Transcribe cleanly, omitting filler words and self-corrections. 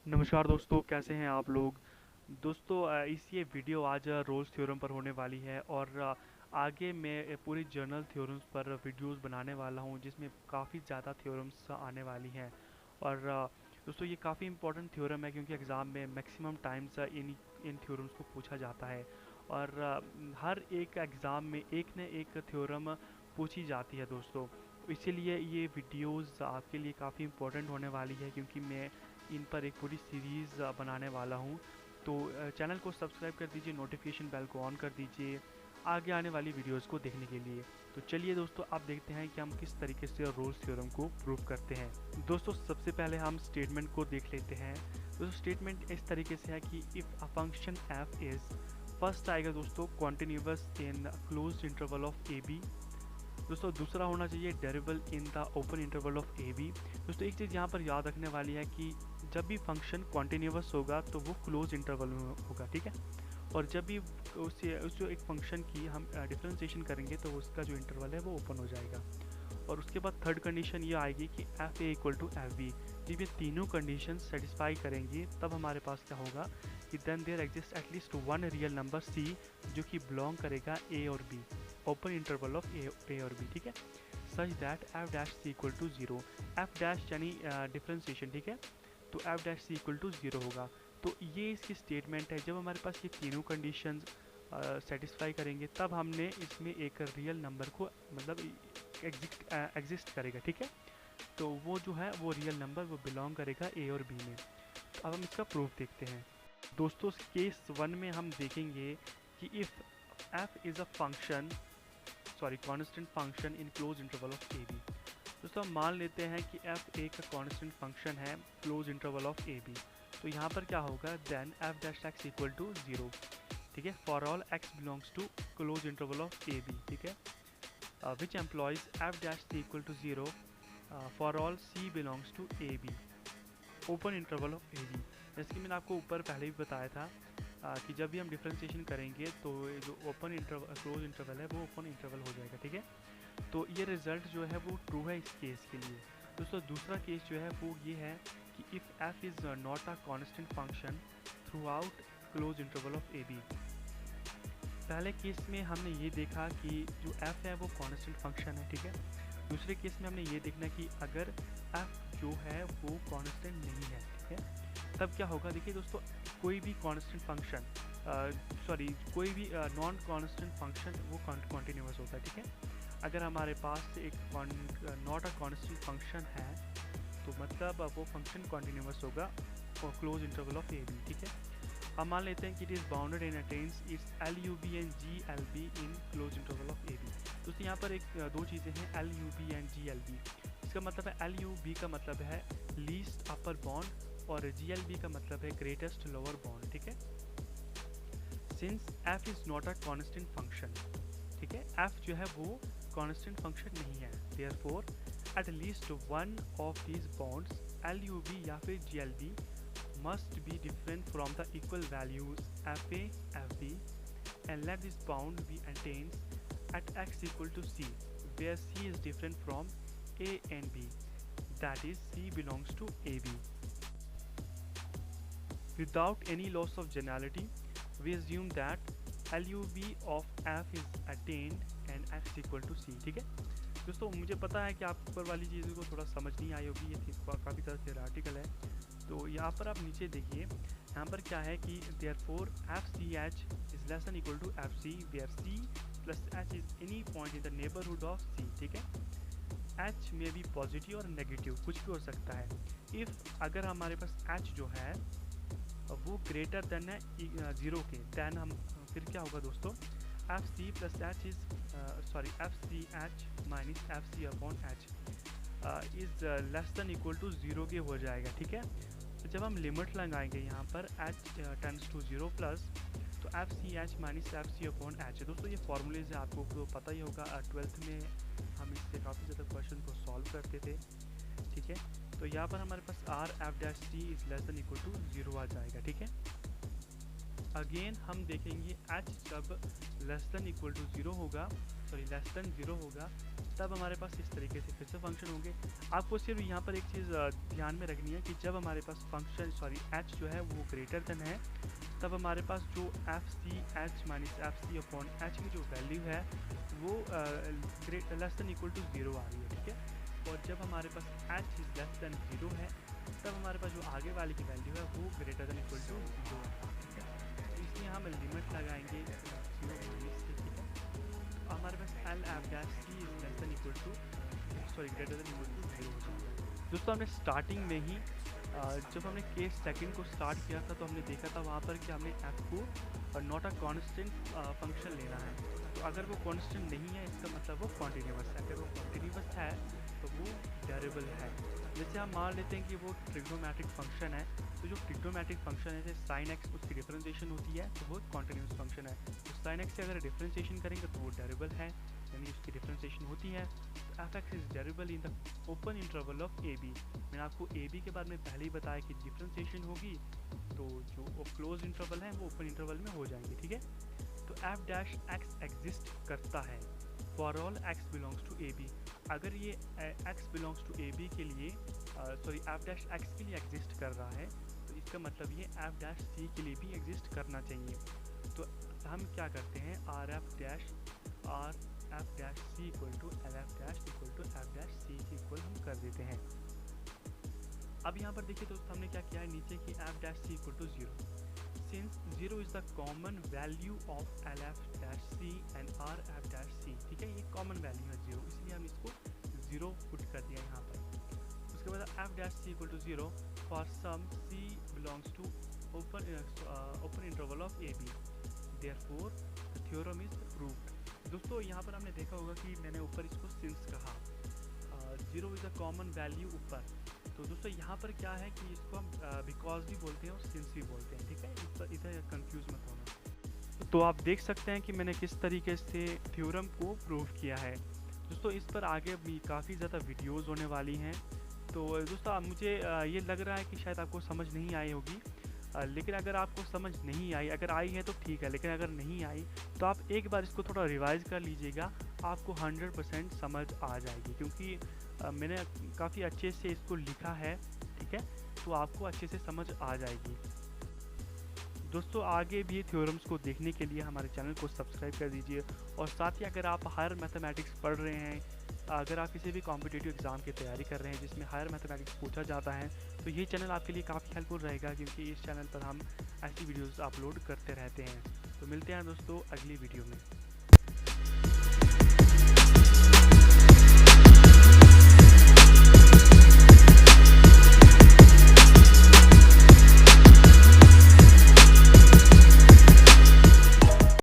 नमस्कार दोस्तों, कैसे हैं आप लोग। दोस्तों, इस ये वीडियो आज रोल्स थ्योरम पर होने वाली है और आगे मैं पूरी जर्नल थ्योरम्स पर वीडियोस बनाने वाला हूं जिसमें काफ़ी ज़्यादा थ्योरम्स आने वाली हैं। और दोस्तों, ये काफ़ी इंपॉर्टेंट थ्योरम है क्योंकि एग्ज़ाम में maximum times in in theorems को पूछा जाता है। और हर एक एग्ज़ाम में एक न एक थ्योरम पूछी जाती है दोस्तों। इसीलिए ये वीडियोस आपके लिए काफ़ी इंपॉर्टेंट होने वाली है क्योंकि मैं इन पर एक पूरी सीरीज़ बनाने वाला हूँ। तो चैनल को सब्सक्राइब कर दीजिए, नोटिफिकेशन बेल को ऑन कर दीजिए आगे आने वाली वीडियोस को देखने के लिए। तो चलिए दोस्तों, आप देखते हैं कि हम किस तरीके से रोल्स थ्योरम को प्रूव करते हैं। दोस्तों, सबसे पहले हम स्टेटमेंट को देख लेते हैं। दोस्तों, स्टेटमेंट इस तरीके से है कि if a function f is, first आएगा दोस्तों continuous in closed interval of A B. दोस्तों, दूसरा होना चाहिए derivable in the open interval of A B. दोस्तों, एक चीज़ यहाँ पर याद रखने वाली है कि जब भी फंक्शन कॉन्टिन्यूअस होगा तो वो क्लोज इंटरवल में होगा, ठीक है। और जब भी उस जो एक फंक्शन की हम डिफ्रेंशिएशन करेंगे तो उसका जो इंटरवल है वो ओपन हो जाएगा। और उसके बाद थर्ड कंडीशन ये आएगी कि F A equal to F B. जब ये तीनों कंडीशन सेटिस्फाई करेंगी तब हमारे पास क्या होगा कि then there exist at least one real number C जो कि बिलोंग करेगा ए और B, open interval of A और बी, ठीक है। Such that F dash C equal to zero, F dash यानी डिफ्रेंशिएशन, ठीक है। तो F dash C equal to zero होगा। तो ये इसकी स्टेटमेंट है। जब हमारे पास ये तीनों कंडीशंस सेटिस्फाई करेंगे तब हमने इसमें एक रियल नंबर को मतलब एग्जिस्ट करेगा, ठीक है। तो वो जो है वो रियल नंबर वो बिलोंग करेगा ए और बी में। तो अब हम इसका प्रूफ देखते हैं। दोस्तों, केस वन में हम देखेंगे कि if F is a function, sorry constant function in close interval of A B. दोस्तों, हम मान लेते हैं कि एफ एक कांस्टेंट फंक्शन है close interval of A B. तो यहाँ पर क्या होगा, then f dash x equal to zero, ठीक है, for all x belongs to close interval of A B, ठीक है, which implies f dash C equal to zero for all C belongs to A B, open interval of A B. जैसे कि मैंने आपको ऊपर पहले भी बताया था कि जब भी हम डिफ्रेंशिएशन करेंगे तो जो ओपन इंटरवल क्लोज इंटरवल है वो ओपन इंटरवल हो जाएगा, ठीक है। तो ये रिज़ल्ट जो है वो ट्रू है इस केस के लिए। दोस्तों, दूसरा केस जो है वो ये है कि if F is not a constant function throughout close interval of A B. पहले केस में हमने ये देखा कि जो एफ है वो कांस्टेंट फंक्शन है, ठीक है। दूसरे केस में हमने ये देखना कि अगर एफ जो है वो कांस्टेंट नहीं है, ठीक है, तब क्या होगा। देखिए दोस्तों, कोई भी कांस्टेंट फंक्शन, सॉरी कोई भी नॉन कांस्टेंट फंक्शन वो कॉन्टिन्यूस होता है, ठीक है। अगर हमारे पास एक नॉट अ कांस्टेंट फंक्शन है तो मतलब वो फंक्शन कॉन्टिन्यूस होगा और close interval of A B, ठीक है। हम मान लेते हैं कि it is bounded and attains its L U B and G L B in close interval of A B. दोस्तों, यहाँ पर एक दो चीज़ें हैं, L U B and G L B. इसका मतलब है एल यू बी का मतलब है लीस्ट अपर बॉन्ड और जी एल बी का मतलब है ग्रेटेस्ट लोअर बॉन्ड, ठीक है। Since F is not a constant function, ठीक है, एफ जो है वो कॉन्स्टेंट फंक्शन नहीं है, therefore at least one of these bounds L U B या फिर G L B must be different from the equal values fa, fb, and let this bound be attained at x equal to c, where c is different from a and b, that is c belongs to ab. Without any loss of generality, we assume that LUB of f is attained and x equal to c, ठीक है। दोस्तों, मुझे पता है कि आप ऊपर वाली चीज़ों को थोड़ा समझ नहीं आई होगी, ये काफ़ी ज़्यादा थ्योरेटिकल है। तो यहाँ पर आप नीचे देखिए, यहाँ पर क्या है कि therefore f C h is less than equal to f c where c plus H is any point in the neighbourhood of c, ठीक है। एच में भी पॉजिटिव और नेगेटिव कुछ भी हो सकता है। इफ़ अगर हमारे पास एच जो है वो ग्रेटर देन है ज़ीरो के, दैन हम फिर क्या होगा दोस्तों, F C plus H is sorry F C H minus F C upon H is less than equal to zero के हो जाएगा, ठीक है। तो जब हम लिमिट लगाएंगे यहाँ पर h tends to zero plus, तो f C H minus F C upon h है। दोस्तों, ये फॉर्मूलेज है, आपको तो पता ही होगा, ट्वेल्थ में हम इससे काफ़ी ज़्यादा क्वेश्चन को सॉल्व करते थे, ठीक है। तो यहाँ पर हमारे पास R f dash c is less than equal to zero आ जाएगा, ठीक है। अगेन हम देखेंगे एच जब less than equal to zero होगा, सॉरी लेस देन ज़ीरो होगा, तब हमारे पास इस तरीके से फिर से फंक्शन होंगे। आपको सिर्फ यहाँ पर एक चीज़ ध्यान में रखनी है कि जब हमारे पास फंक्शन एच जो है वो ग्रेटर देन है, तब हमारे पास जो F C H minus F C upon H की जो वैल्यू है वो लेस देन इक्वल टू 0 आ रही है, ठीक है। और जब हमारे पास एच इज़ लेस देन 0 है, तब हमारे पास जो आगे वाले की वैल्यू है वो ग्रेटर देन इक्वल टू 0 है, ठीक है। तो इसलिए हम लिमिट लगाएंगे 0 माइनस से, ठीक है। हमारे पास L f dash c is less than equal to greater than equal to 0 हो जाएगा। दोस्तों हमने स्टार्टिंग में ही जब हमने केस सेकंड को स्टार्ट किया था तो हमने देखा था वहाँ पर कि हमने एफ को नॉट अ कांस्टेंट फंक्शन लेना है। तो अगर वो कांस्टेंट नहीं है इसका मतलब वो कॉन्टिन्यूस है। अगर वो कॉन्टिन्यूस है तो वो वेरिएबल है। जैसे हम मान लेते हैं कि वो ट्रिग्नोमेट्रिक फंक्शन है, तो जो ट्रिग्नोमेट्रिक फंक्शन है जैसे साइन एक्स उसकी डिफरेंशिएशन होती है तो वो कॉन्टिन्यूस फंक्शन है। तो साइन एक्स से अगर डिफरेंशिएशन करेंगे तो वो वेरिएबल है, यानी उसकी डिफरेंशिएशन होती है। तो F X is variable in the open interval of A B. मैंने आपको ए बी के बारे में पहले ही बताया कि डिफरेंशिएशन होगी तो जो क्लोज इंटरवल है वो ओपन इंटरवल में हो जाएंगे, ठीक है। तो एफ डैश एक्स एग्जिस्ट करता है for all x belongs to A B. अगर ये X belongs to A B के लिए एफ डैश एक्स के लिए एग्जिस्ट कर रहा है तो इसका मतलब ये एफ डैश सी के लिए भी एग्जिस्ट करना चाहिए। तो हम क्या करते हैं, R f dash C equal to L f dash equal to f dash c के इक्वल हम कर देते हैं। अब यहाँ पर देखिए दोस्तों हमने क्या किया है नीचे की F dash C equal to 0। Since 0 is the common value of LF dash C and RF dash C, ठीक है, ये कॉमन वैल्यू है 0, इसलिए हम इसको 0 पुट कर दिया यहाँ पर। उसके बाद F dash C equal to 0 for some C belongs to open interval of AB, therefore the theorem is proved। दोस्तों यहाँ पर हमने देखा होगा कि मैंने ऊपर इसको since कहा, 0 is a common value ऊपर, तो दोस्तों यहाँ पर क्या है कि इसको हम बिकॉज भी बोलते हैं और सिंस भी बोलते हैं, ठीक है। इस पर इधर कंफ्यूज मत होना। तो आप देख सकते हैं कि मैंने किस तरीके से थ्योरम को प्रूव किया है। दोस्तों इस पर आगे भी काफ़ी ज़्यादा वीडियोस होने वाली हैं। तो दोस्तों मुझे ये लग रहा है कि शायद आपको समझ नहीं आई होगी, लेकिन अगर आपको समझ नहीं आई, अगर आई है तो ठीक है, लेकिन अगर नहीं आई तो आप एक बार इसको थोड़ा रिवाइज कर लीजिएगा, आपको 100% समझ आ जाएगी, क्योंकि मैंने काफ़ी अच्छे से इसको लिखा है, ठीक है, तो आपको अच्छे से समझ आ जाएगी। दोस्तों आगे भी थ्योरम्स को देखने के लिए हमारे चैनल को सब्सक्राइब कर दीजिए, और साथ ही अगर आप हायर मैथमेटिक्स पढ़ रहे हैं, अगर आप किसी भी कॉम्पिटिटिव एग्ज़ाम की तैयारी कर रहे हैं जिसमें हायर मैथमेटिक्स पूछा जाता है, तो ये चैनल आपके लिए काफ़ी हेल्पफुल रहेगा, क्योंकि इस चैनल पर हम ऐसी वीडियोज़ अपलोड करते रहते हैं। तो मिलते हैं दोस्तों अगली वीडियो में।